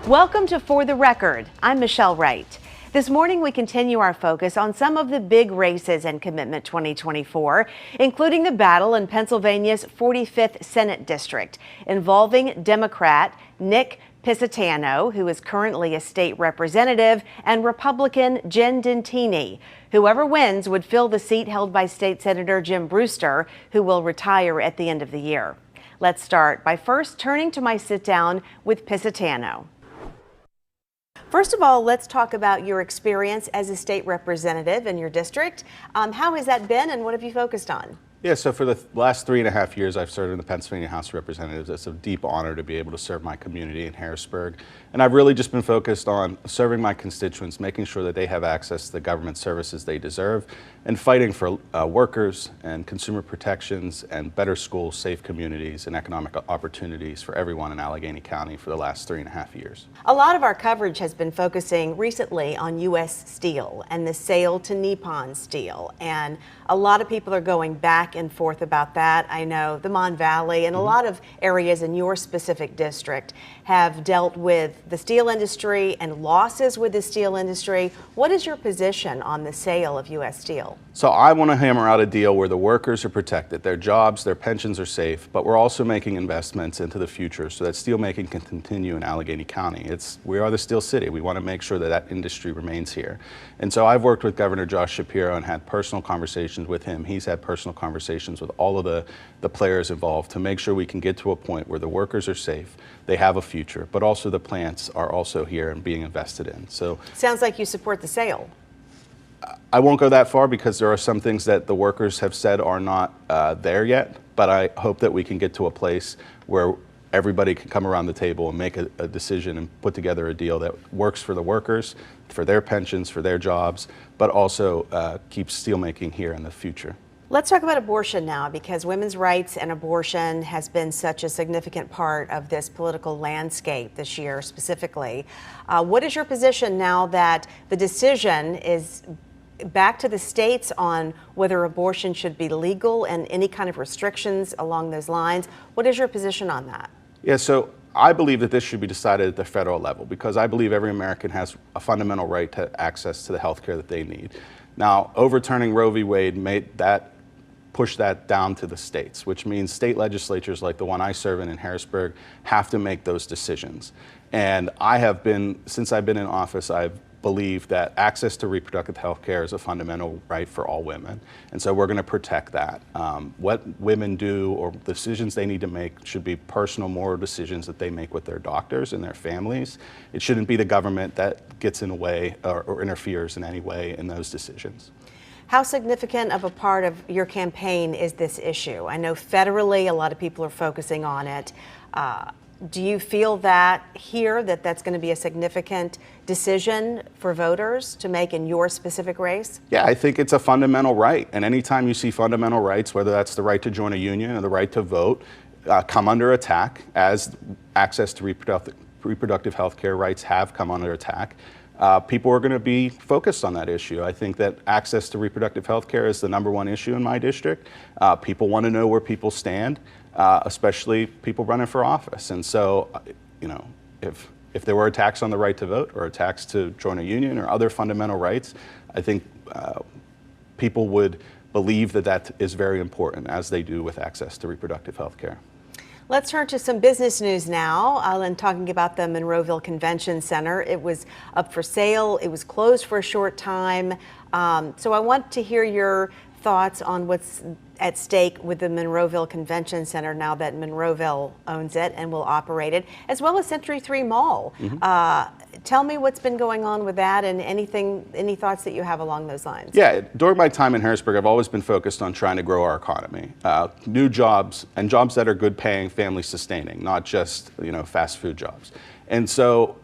Welcome to For the Record. I'm Michelle Wright. This morning we continue our focus on some of the big races in Commitment 2024, including the battle in Pennsylvania's 45th Senate District involving Democrat Nick Piscitano, who is currently a state representative, and Republican Jen Dentini. Whoever wins would fill the seat held by State Senator Jim Brewster, who will retire at the end of the year. Let's start by first turning to my sit-down with Piscitano. First of all, let's talk about your experience as a state representative in your district. How has that been and what have you focused on? Yeah, so for the last 3.5 years, I've served in the Pennsylvania House of Representatives. It's a deep honor to be able to serve my community in Harrisburg. And I've really just been focused on serving my constituents, making sure that they have access to the government services they deserve, and fighting for workers and consumer protections and better schools, safe communities, and economic opportunities for everyone in Allegheny County for the last 3.5 years. A lot of our coverage has been focusing recently on U.S. Steel and the sale to Nippon Steel. And a lot of people are going back and forth about that. I know the Mon Valley and a lot of areas in your specific district have dealt with the steel industry and losses with the steel industry. What is your position on the sale of U.S. Steel? So I want to hammer out a deal where the workers are protected, their jobs, their pensions are safe, but we're also making investments into the future so that steelmaking can continue in Allegheny County. We are the steel city. We want to make sure that that industry remains here. And so I've worked with Governor Josh Shapiro and had personal conversations with him. He's had personal conversations with all of the players involved to make sure we can get to a point where the workers are safe, they have a future, but also the plants are also here and being invested in. So sounds like you support the sale. I won't go that far because there are some things that the workers have said are not there yet, but I hope that we can get to a place where everybody can come around the table and make a decision and put together a deal that works for the workers, for their pensions, for their jobs, but also keeps steelmaking here in the future. Let's talk about abortion now, because women's rights and abortion has been such a significant part of this political landscape this year specifically. What is your position now that the decision is back to the states on whether abortion should be legal and any kind of restrictions along those lines? What is your position on that? Yeah, so I believe that this should be decided at the federal level because I believe every American has a fundamental right to access to the health care that they need. Now, overturning Roe v. Wade push that down to the states, which means state legislatures like the one I serve in Harrisburg have to make those decisions. And since I've been in office, I've believed that access to reproductive health care is a fundamental right for all women. And so we're going to protect that. What women do or decisions they need to make should be personal, moral decisions that they make with their doctors and their families. It shouldn't be the government that gets in the way or interferes in any way in those decisions. How significant of a part of your campaign is this issue? I know federally a lot of people are focusing on it. Do you feel that here that's going to be a significant decision for voters to make in your specific race? Yeah, I think it's a fundamental right. And anytime you see fundamental rights, whether that's the right to join a union or the right to vote, come under attack, as access to reproductive health care rights have come under attack, people are going to be focused on that issue. I think that access to reproductive health care is the #1 issue in my district. People want to know where people stand, especially people running for office. And so, if there were attacks on the right to vote or attacks to join a union or other fundamental rights, I think people would believe that is very important, as they do with access to reproductive health care. Let's turn to some business news now. And talking about the Monroeville Convention Center. It was up for sale. It was closed for a short time. So I want to hear your thoughts on what's at stake with the Monroeville Convention Center now that Monroeville owns it and will operate it, as well as Century 3 Mall. Tell me what's been going on with that and any thoughts that you have along those lines. Yeah, during my time in Harrisburg, I've always been focused on trying to grow our economy. New jobs and jobs that are good paying, family sustaining, not just fast food jobs. And so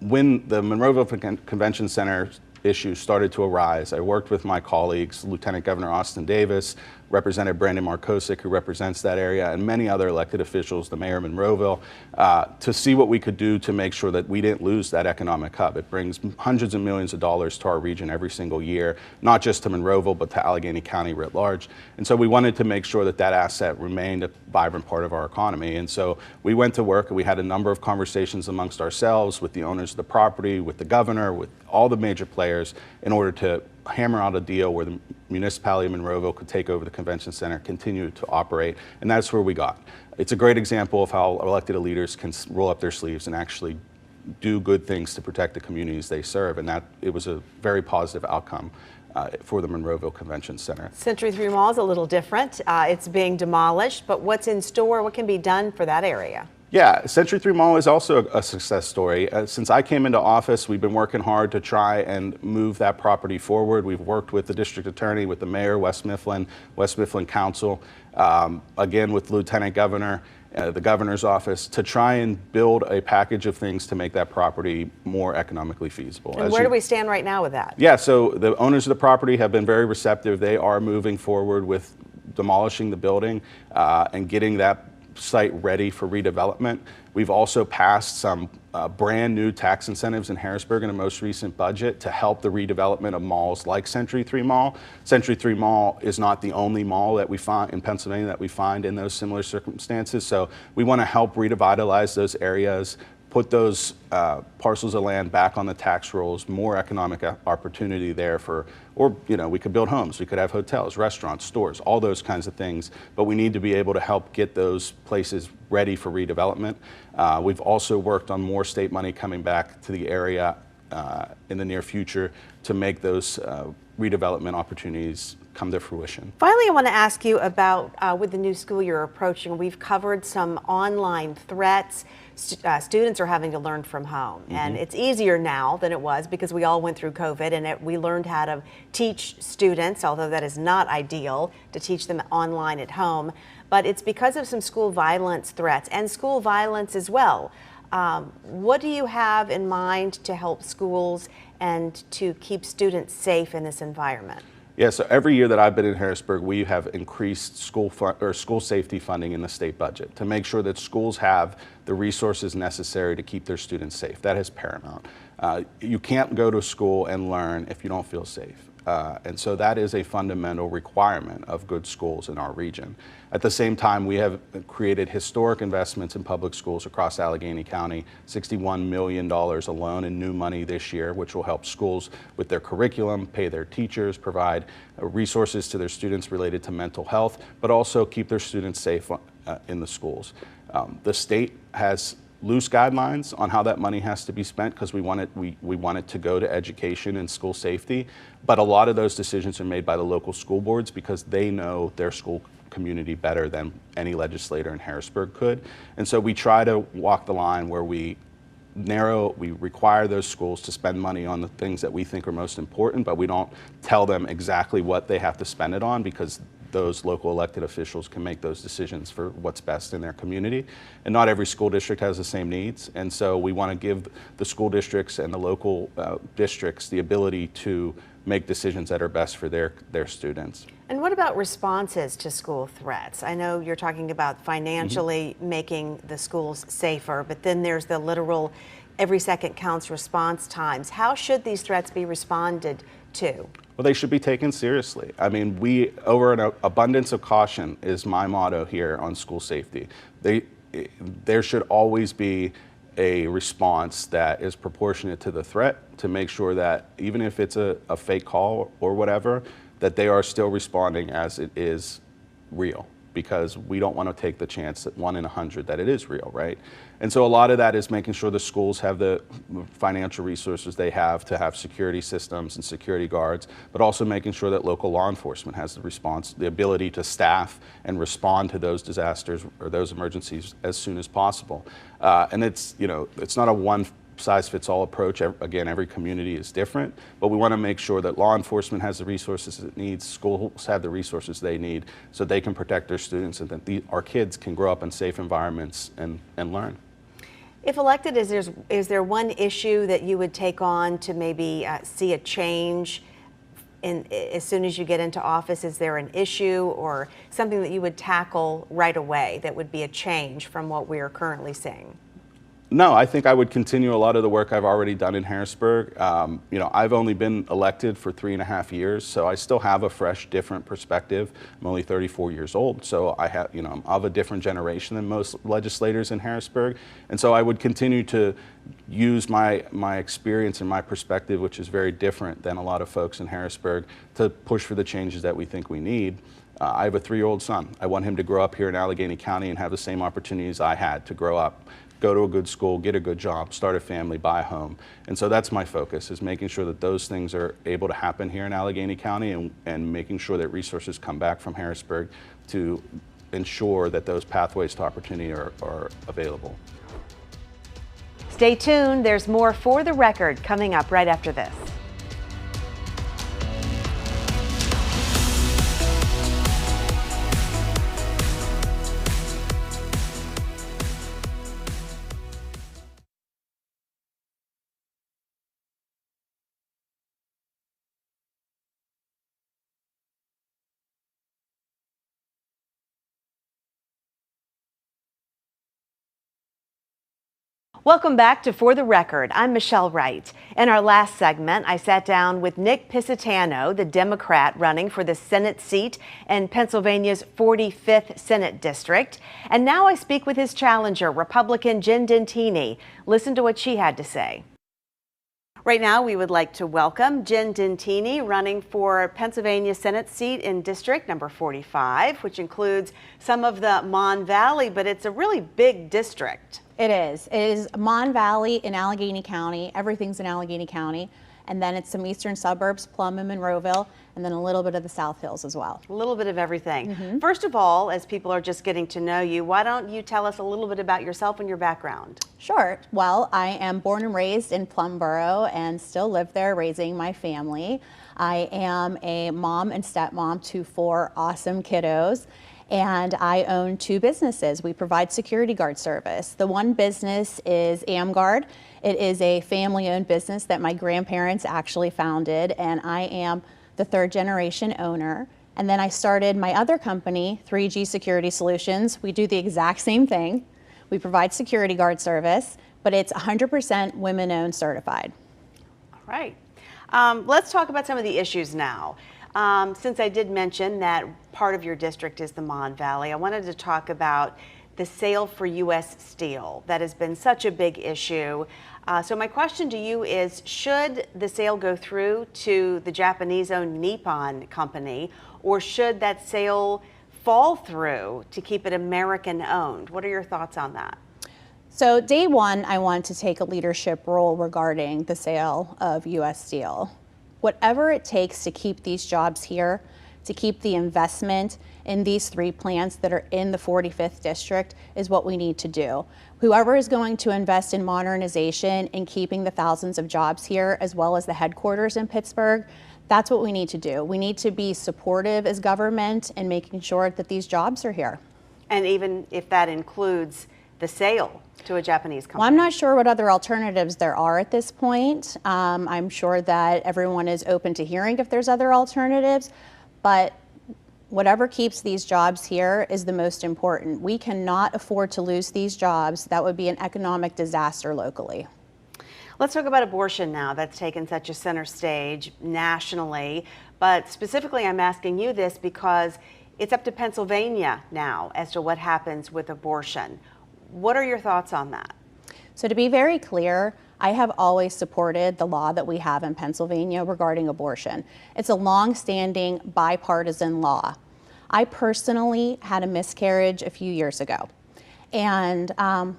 when the Monroeville Convention Center issues started to arise, I worked with my colleagues, Lieutenant Governor Austin Davis, Representative Brandon Markosik, who represents that area, and many other elected officials, the mayor of Monroeville, to see what we could do to make sure that we didn't lose that economic hub. It brings hundreds of millions of dollars to our region every single year, not just to Monroeville, but to Allegheny County writ large. And so we wanted to make sure that that asset remained a vibrant part of our economy. And so we went to work and we had a number of conversations amongst ourselves with the owners of the property, with the governor, with all the major players in order to hammer out a deal where the municipality of Monroeville could take over the convention center, continue to operate, and that's where we got. It's a great example of how elected leaders can roll up their sleeves and actually do good things to protect the communities they serve, and that it was a very positive outcome for the Monroeville Convention Center. Century 3 Mall is a little different. It's being demolished, but what's in store? What can be done for that area? Yeah, Century 3 Mall is also a success story. Since I came into office, we've been working hard to try and move that property forward. We've worked with the district attorney, with the mayor, West Mifflin Council, again with Lieutenant Governor, the governor's office, to try and build a package of things to make that property more economically feasible. And where do we stand right now with that? Yeah, so the owners of the property have been very receptive. They are moving forward with demolishing the building and getting that site ready for redevelopment. We've also passed some brand new tax incentives in Harrisburg in the most recent budget to help the redevelopment of malls like Century 3 Mall. Century 3 Mall is not the only mall that we find in Pennsylvania that we find in those similar circumstances. So we want to help revitalize those areas, put those parcels of land back on the tax rolls, more economic opportunity there for, or we could build homes, we could have hotels, restaurants, stores, all those kinds of things, but we need to be able to help get those places ready for redevelopment. We've also worked on more state money coming back to the area in the near future to make those redevelopment opportunities come to fruition. Finally, I want to ask you about with the new school year approaching, we've covered some online threats. Students are having to learn from home, and it's easier now than it was because we all went through COVID and we learned how to teach students, although that is not ideal to teach them online at home, but it's because of some school violence threats and school violence as well. What do you have in mind to help schools and to keep students safe in this environment? Yeah, so every year that I've been in Harrisburg, we have increased school safety funding in the state budget to make sure that schools have the resources necessary to keep their students safe. That is paramount. You can't go to school and learn if you don't feel safe. And so that is a fundamental requirement of good schools in our region. At the same time, we have created historic investments in public schools across Allegheny County, $61 million alone in new money this year, which will help schools with their curriculum, pay their teachers, provide resources to their students related to mental health, but also keep their students safe in the schools. The state has loose guidelines on how that money has to be spent because we want it to go to education and school safety, but a lot of those decisions are made by the local school boards because they know their school community better than any legislator in Harrisburg could. And so we try to walk the line where we require those schools to spend money on the things that we think are most important, but we don't tell them exactly what they have to spend it on because those local elected officials can make those decisions for what's best in their community. And not every school district has the same needs. And so we want to give the school districts and the local districts the ability to make decisions that are best for their students. And what about responses to school threats? I know you're talking about financially making the schools safer, but then there's the literal every second counts response times. How should these threats be responded to? Well, they should be taken seriously. I mean, over an abundance of caution is my motto here on school safety. There should always be a response that is proportionate to the threat to make sure that even if it's a fake call or whatever, that they are still responding as it is real, because we don't want to take the chance that 1 in 100 that it is real, right? And so a lot of that is making sure the schools have the financial resources they have to have security systems and security guards, but also making sure that local law enforcement has the ability to staff and respond to those disasters or those emergencies as soon as possible. And it's not a one-size-fits-all approach. Again, every community is different, but we want to make sure that law enforcement has the resources it needs, schools have the resources they need so they can protect their students and that our kids can grow up in safe environments and learn. If elected, is there one issue that you would take on to maybe see a change as soon as you get into office? Is there an issue or something that you would tackle right away that would be a change from what we are currently seeing? No, I think I would continue a lot of the work I've already done in Harrisburg. I've only been elected for 3.5 years, so I still have a fresh, different perspective. I'm only 34 years old, so I'm of a different generation than most legislators in Harrisburg. And so I would continue to use my experience and my perspective, which is very different than a lot of folks in Harrisburg, to push for the changes that we think we need. I have a 3-year-old son. I want him to grow up here in Allegheny County and have the same opportunities I had to grow up. Go to a good school, get a good job, start a family, buy a home. And so that's my focus, is making sure that those things are able to happen here in Allegheny County, and making sure that resources come back from Harrisburg to ensure that those pathways to opportunity are available. Stay tuned. There's more For the Record coming up right after this. Welcome back to For the Record. I'm Michelle Wright. In our last segment, I sat down with Nick Pisitano, the Democrat running for the Senate seat in Pennsylvania's 45th Senate District. And now I speak with his challenger, Republican Jen Dentini. Listen to what she had to say. Right now, we would like to welcome Jen Dentini, running for Pennsylvania Senate seat in District number 45, which includes some of the Mon Valley, but it's a really big district. It is. It is Mon Valley in Allegheny County. Everything's in Allegheny County. And then it's some eastern suburbs, Plum and Monroeville, and then a little bit of the South Hills as well. A little bit of everything. First of all, as people are just getting to know you, why don't you tell us a little bit about yourself and your background? Sure. Well, I am born and raised in Plumboro and still live there raising my family. I am a mom and stepmom to 4 awesome kiddos. And I own 2 businesses. We provide security guard service. The one business is AmGuard. It is a family-owned business that my grandparents actually founded, and I am the 3rd generation owner. And then I started my other company, 3G Security Solutions. We do the exact same thing. We provide security guard service, but it's 100% women-owned certified. All right. Let's talk about some of the issues now. Since I did mention that part of your district is the Mon Valley, I wanted to talk about the sale for U.S. Steel. That has been such a big issue. So my question to you is, should the sale go through to the Japanese-owned Nippon company, or should that sale fall through to keep it American-owned? What are your thoughts on that? So day one, I wanted to take a leadership role regarding the sale of U.S. Steel. Whatever it takes to keep these jobs here, to keep the investment in these 3 plants that are in the 45th district is what we need to do. Whoever is going to invest in modernization and keeping the thousands of jobs here, as well as the headquarters in Pittsburgh, that's what we need to do. We need to be supportive as government and making sure that these jobs are here. And even if that includes the sale to a Japanese company? Well, I'm not sure what other alternatives there are at this point. I'm sure that everyone is open to hearing if there's other alternatives, but whatever keeps these jobs here is the most important. We cannot afford to lose these jobs. That would be an economic disaster locally. Let's talk about abortion now. That's taken such a center stage nationally, but specifically I'm asking you this because it's up to Pennsylvania now as to what happens with abortion. What are your thoughts on that? So to be very clear, I have always supported the law that we have in Pennsylvania regarding abortion. It's a long-standing bipartisan law. I personally had a miscarriage a few years ago, and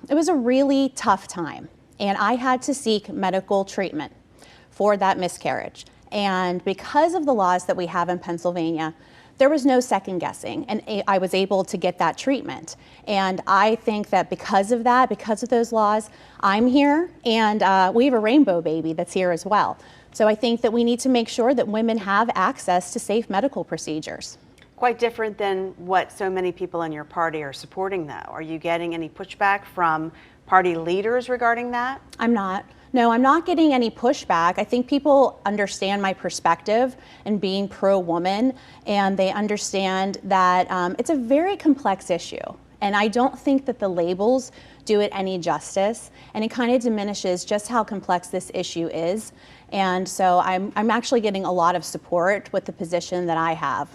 it was a really tough time, and I had to seek medical treatment for that miscarriage. And because of the laws that we have in Pennsylvania, there was no second guessing, and I was able to get that treatment. And I think that because of that, because of those laws, I'm here, and we have a rainbow baby that's here as well. So I think that we need to make sure that women have access to safe medical procedures. Quite different than what so many people in your party are supporting, though. Are you getting any pushback from party leaders regarding that? I'm not. No, I'm not getting any pushback. I think people understand my perspective and being pro-woman, and they understand that it's a very complex issue. And I don't think that the labels do it any justice, and it kind of diminishes just how complex this issue is. And so I'm actually getting a lot of support with the position that I have.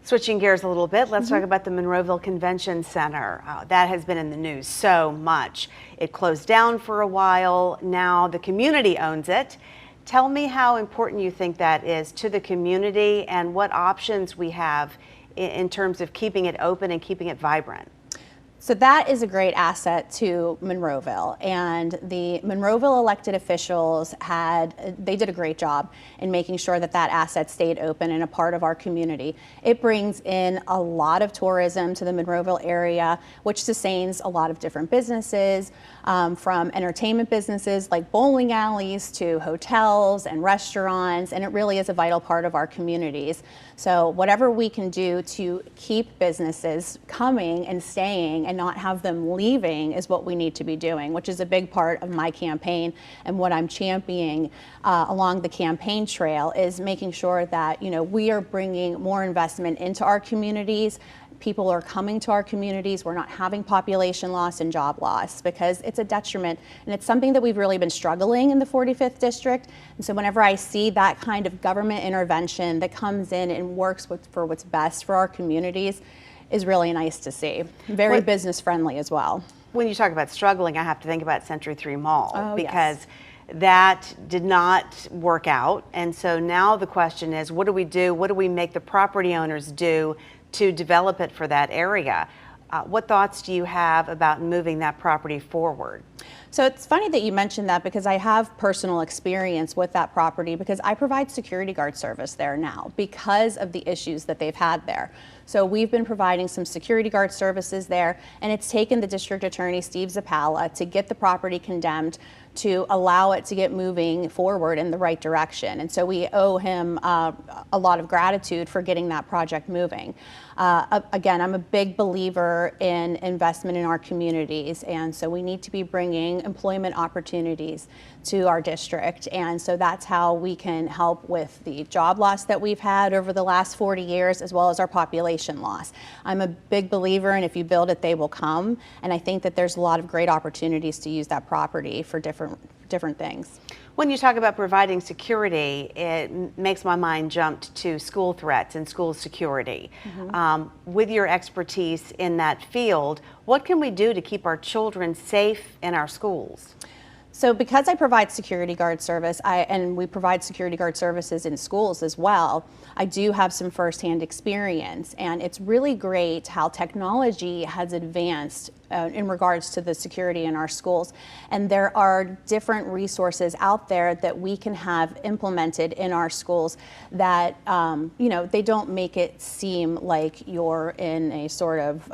Switching gears a little bit, let's talk about the Monroeville Convention Center. That has been in the news so much. It closed down for a while. Now the community owns it. Tell me how important you think that is to the community and what options we have in terms of keeping it open and keeping it vibrant. So that is a great asset to Monroeville, and the Monroeville elected officials they did a great job in making sure that that asset stayed open and a part of our community. It brings in a lot of tourism to the Monroeville area, which sustains a lot of different businesses, from entertainment businesses like bowling alleys to hotels and restaurants, and it really is a vital part of our communities. So whatever we can do to keep businesses coming and staying and not have them leaving is what we need to be doing, which is a big part of my campaign and what I'm championing along the campaign trail, is making sure that, you know, we are bringing more investment into our communities. People are coming to our communities. We're not having population loss and job loss, because it's a detriment, and it's something that we've really been struggling in the 45th district. And so whenever I see that kind of government intervention that comes in and works for what's best for our communities, is really nice to see. Very business friendly as well. When you talk about struggling, I have to think about Century 3 Mall, because yes, that did not work out. And so now the question is, what do we do? What do we make the property owners do to develop it for that area? What thoughts do you have about moving that property forward? So it's funny that you mentioned that, because I have personal experience with that property, because I provide security guard service there now because of the issues that they've had there. So we've been providing some security guard services there, and it's taken the district attorney, Steve Zappala, to get the property condemned to allow it to get moving forward in the right direction. And so we owe him a lot of gratitude for getting that project moving. Again, I'm a big believer in investment in our communities, and so we need to be bringing employment opportunities to our district. And so that's how we can help with the job loss that we've had over the last 40 years, as well as our population loss. I'm a big believer in, if you build it, they will come. And I think that there's a lot of great opportunities to use that property for different things. When you talk about providing security, it makes my mind jump to school threats and school security. With your expertise in that field, what can we do to keep our children safe in our schools? So because I provide security guard service, and we provide security guard services in schools as well, I do have some firsthand experience, and it's really great how technology has advanced in regards to the security in our schools. And there are different resources out there that we can have implemented in our schools that, you know, they don't make it seem like you're in a sort of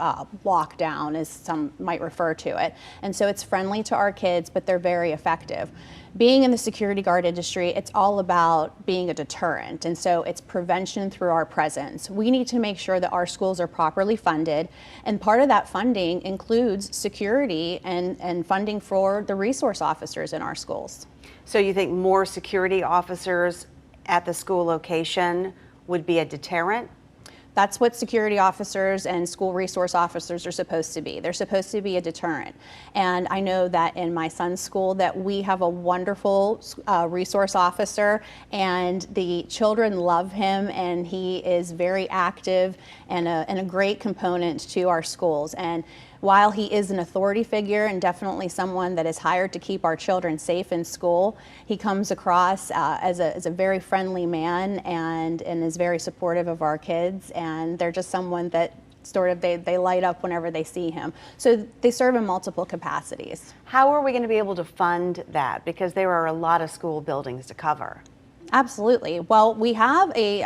lockdown, as some might refer to it. And so it's friendly to our kids, but they're very effective. Being in the security guard industry, it's all about being a deterrent, and so it's prevention through our presence. We need to make sure that our schools are properly funded, and part of that funding includes security and funding for the resource officers in our schools. So you think more security officers at the school location would be a deterrent? That's what security officers and school resource officers are supposed to be. They're supposed to be a deterrent. And I know that in my son's school that we have a wonderful resource officer, and the children love him, and he is very active and a great component to our schools. And while he is an authority figure and definitely someone that is hired to keep our children safe in school, he comes across as a very friendly man, and is very supportive of our kids. And they're just someone that sort of they light up whenever they see him. So they serve in multiple capacities. How are we going to be able to fund that? Because there are a lot of school buildings to cover. Absolutely. Well, we have a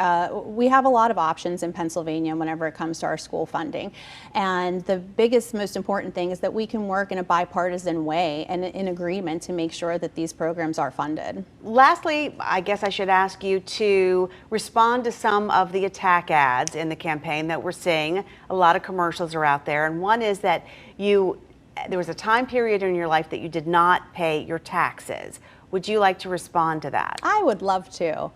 lot of options in Pennsylvania whenever it comes to our school funding, and the biggest, most important thing is that we can work in a bipartisan way and in agreement to make sure that these programs are funded. Lastly, I guess I should ask you to respond to some of the attack ads in the campaign that we're seeing. A lot of commercials are out there, and one is that you there was a time period in your life that you did not pay your taxes. Would you like to respond to that? I would love to.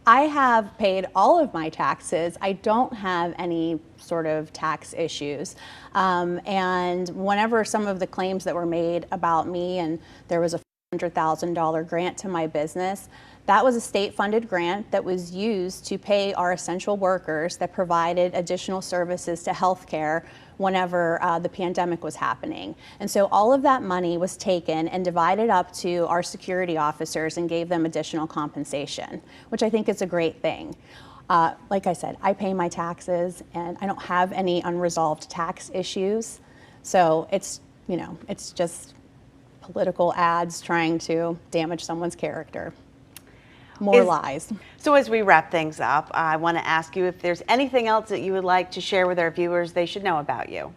I have paid all of my taxes. I don't have any sort of tax issues. And whenever some of the claims that were made about me, and there was a $100,000 grant to my business, that was a state-funded grant that was used to pay our essential workers that provided additional services to healthcare whenever the pandemic was happening. And so all of that money was taken and divided up to our security officers and gave them additional compensation, which I think is a great thing. Like I said, I pay my taxes and I don't have any unresolved tax issues. So it's, you know, it's just political ads trying to damage someone's character. More lies. So as we wrap things up, I want to ask you if there's anything else that you would like to share with our viewers they should know about you.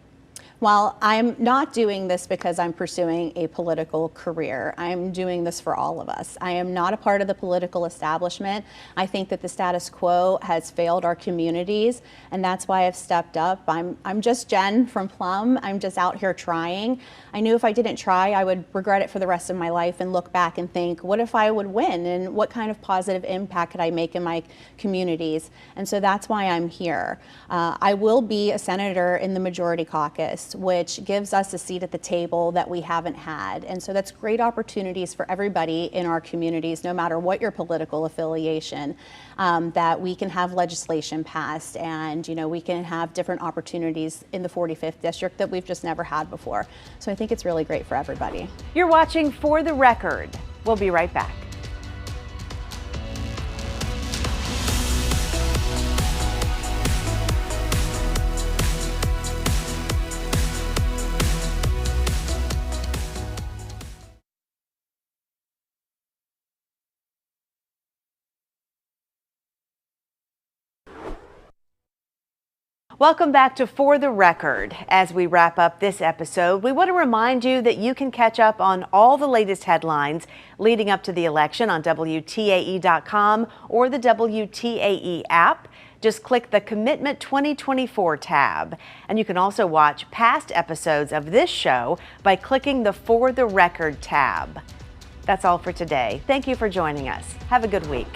Well, I'm not doing this because I'm pursuing a political career. I'm doing this for all of us. I am not a part of the political establishment. I think that the status quo has failed our communities, and that's why I've stepped up. I'm just Jen from Plum. I'm just out here trying. I knew if I didn't try, I would regret it for the rest of my life and look back and think, what if I would win? And what kind of positive impact could I make in my communities? And so that's why I'm here. I will be a senator in the majority caucus, which gives us a seat at the table that we haven't had. And so that's great opportunities for everybody in our communities, no matter what your political affiliation, that we can have legislation passed and, you know, we can have different opportunities in the 45th district that we've just never had before. So I think it's really great for everybody. You're watching For the Record. We'll be right back. Welcome back to For the Record. As we wrap up this episode, we want to remind you that you can catch up on all the latest headlines leading up to the election on WTAE.com or the WTAE app. Just click the Commitment 2024 tab. And you can also watch past episodes of this show by clicking the For the Record tab. That's all for today. Thank you for joining us. Have a good week.